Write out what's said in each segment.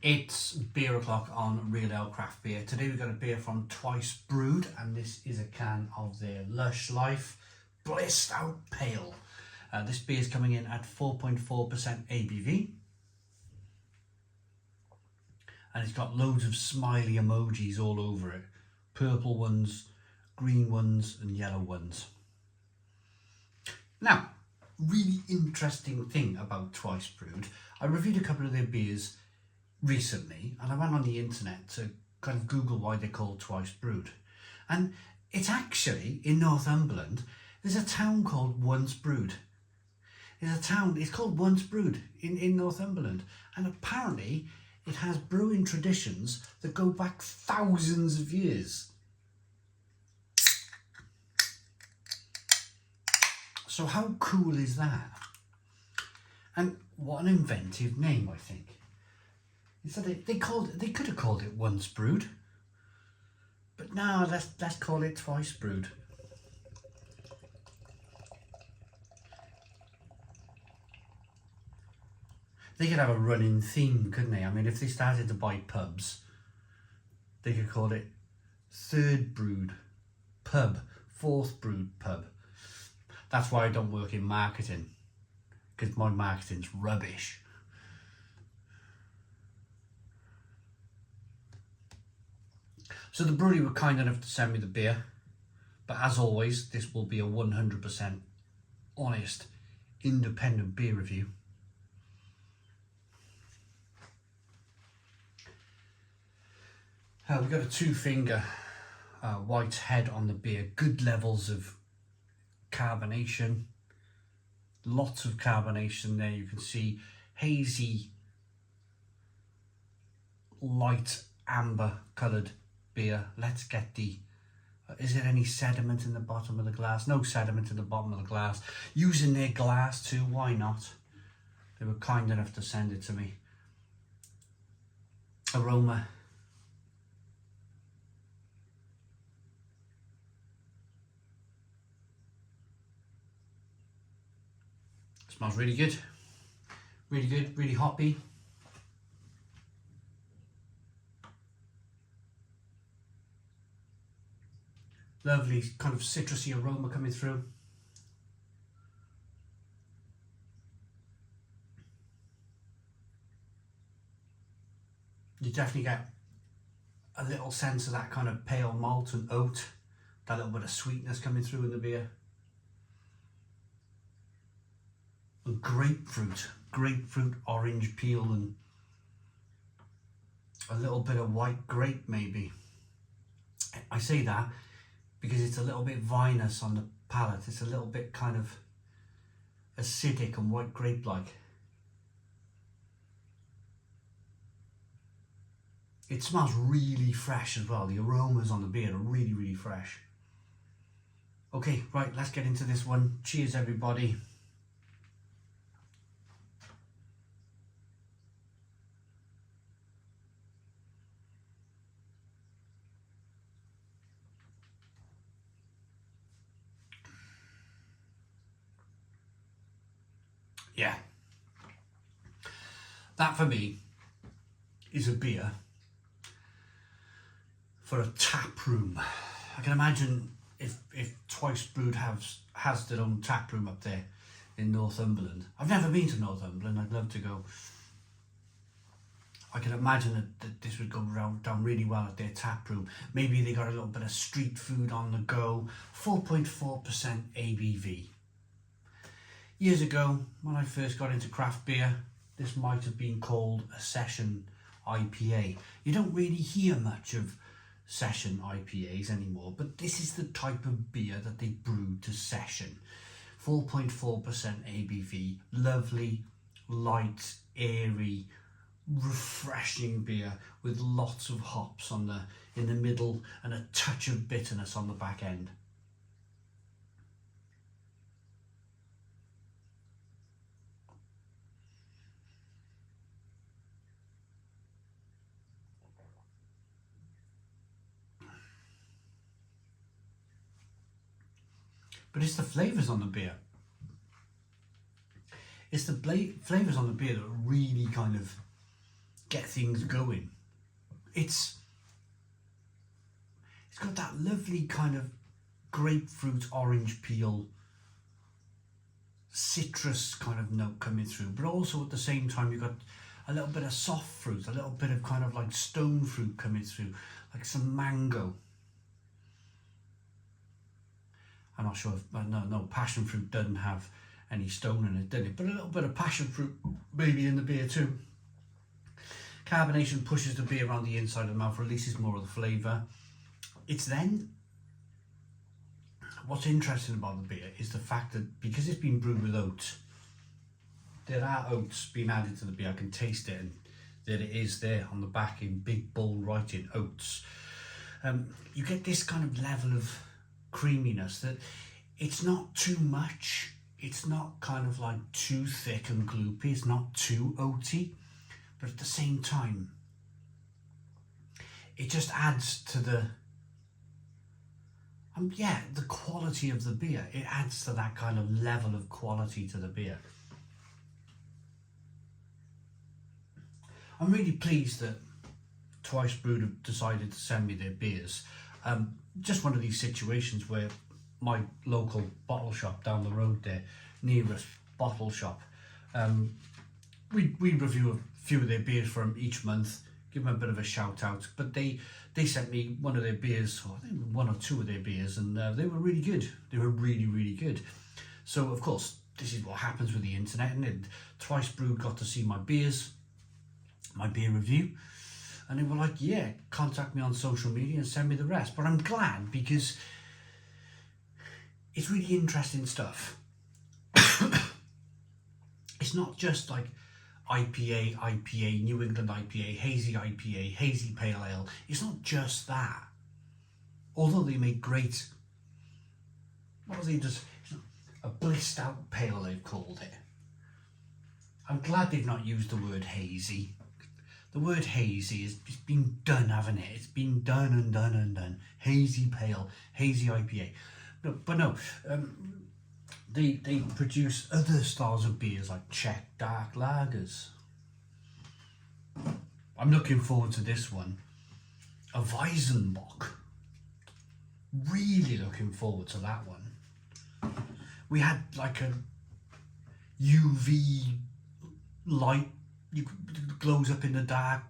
It's beer o'clock on Real Ale Craft Beer. Today we've got a beer from Twice Brewed, and this is a can of their Lush Life Blissed Out Pale. This beer is coming in at 4.4% ABV, and it's got loads of smiley emojis all over it. Purple ones, green ones and yellow ones. Now, really interesting thing about Twice Brewed, I reviewed a couple of their beers recently, and I went on the internet to kind of Google why they're called Twice Brewed. And it's actually in Northumberland, there's a town called Once Brewed. It's called Once Brewed in Northumberland, and apparently it has brewing traditions that go back thousands of years. So how cool is that? And what an inventive name, I think. So they could have called it Once Brewed, but no, let's call it Twice Brewed. They could have a running theme, couldn't they? I mean, if they started to buy pubs, they could call it Third Brewed Pub, Fourth Brewed Pub. That's why I don't work in marketing, because my marketing's rubbish. So the brewery were kind enough to send me the beer, but as always, this will be a 100% honest, independent beer review. We've got a 2-finger white head on the beer, good levels of carbonation, lots of carbonation there. You can see hazy, light amber coloured beer. Let's get the, is there any sediment in the bottom of the glass? No sediment in the bottom of the glass. Using their glass too, why not? They were kind enough to send it to me. Aroma. Smells really good, really hoppy. Lovely kind of citrusy aroma coming through. You definitely get a little sense of that kind of pale malt and oat, that little bit of sweetness coming through in the beer. And grapefruit, orange peel, and a little bit of white grape maybe. I say that because it's a little bit vinous on the palate. It's a little bit kind of acidic and white grape-like. It smells really fresh as well. The aromas on the beer are really fresh. Okay, right, let's get into this one. Cheers, everybody. Yeah, that for me is a beer for a tap room. I can imagine if Twice Brewed has their own tap room up there in Northumberland. I've never been to Northumberland, I'd love to go. I can imagine that this would go down really well at their tap room. Maybe they got a little bit of street food on the go. 4.4% ABV. Years ago, when I first got into craft beer, this might have been called a session IPA. You don't really hear much of session IPAs anymore, but this is the type of beer that they brew to session. 4.4% ABV, lovely, light, airy, refreshing beer with lots of hops in the middle and a touch of bitterness on the back end. But it's the flavours on the beer. It's the flavours on the beer that really kind of get things going. It's got that lovely kind of grapefruit, orange peel, citrus kind of note coming through, but also at the same time you've got a little bit of soft fruit, a little bit of kind of like stone fruit coming through, like some mango. I'm not sure if, no, passion fruit doesn't have any stone in it, does it? But a little bit of passion fruit maybe in the beer too. Carbonation pushes the beer around the inside of the mouth, releases more of the flavour. It's then, what's interesting about the beer is the fact that because it's been brewed with oats, there are oats being added to the beer. I can taste it, and there it is there on the back in big bold writing, oats. You get this kind of level of creaminess that it's not too much. It's not kind of like too thick and gloopy. It's not too oaty, but at the same time, it just adds to the quality of the beer. It adds to that kind of level of quality to the beer. I'm really pleased that Twice Brewed have decided to send me their beers. Just one of these situations where my local bottle shop down the road there, nearest bottle shop, we review a few of their beers for them each month, give them a bit of a shout out, but they sent me one of their beers, or I think one or two of their beers, and they were really good. They were really, really good. So of course, this is what happens with the internet, and Twice Brewed got to see my beers, my beer review, and they were like, yeah, contact me on social media and send me the rest. But I'm glad, because it's really interesting stuff. It's not just like IPA, New England IPA, hazy pale ale. It's not just that. Although they make great, what was it, just a blissed out pale, they've called it. I'm glad they've not used the word hazy. The word hazy has been done, haven't it? It's been done and done and done. Hazy pale, hazy IPA. No, they produce other styles of beers like Czech dark lagers. I'm looking forward to this one. A Weizenbock. Really looking forward to that one. We had like a UV light, glows up in the dark,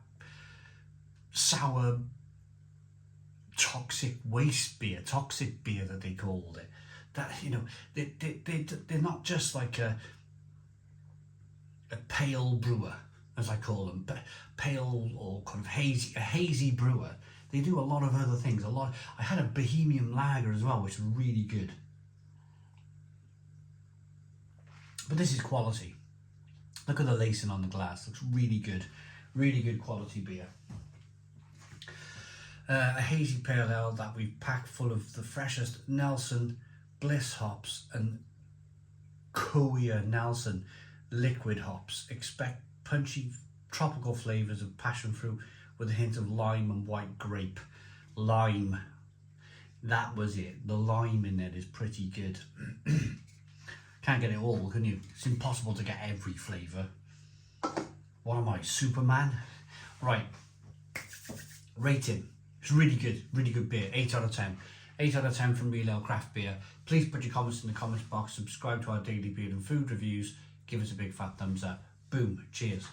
sour, toxic waste beer, toxic beer that they called it. That, you know, they're not just like a pale brewer, as I call them, but pale or kind of hazy, a hazy brewer. They do a lot of other things. I had a Bohemian lager as well, which was really good. But this is quality. Look at the lacing on the glass. Looks really good quality beer. A hazy pale ale that we've packed full of the freshest Nelson Bliss hops and Coia Nelson liquid hops. Expect punchy tropical flavours of passion fruit with a hint of lime and white grape. Lime. That was it. The lime in there is pretty good. Can't get it all, can you? It's impossible to get every flavour. What am I, Superman? Right. Rating. It's really good beer. 8 out of 10. 8 out of 10 from Real Ale Craft Beer. Please put your comments in the comments box. Subscribe to our daily beer and food reviews. Give us a big fat thumbs up. Boom. Cheers.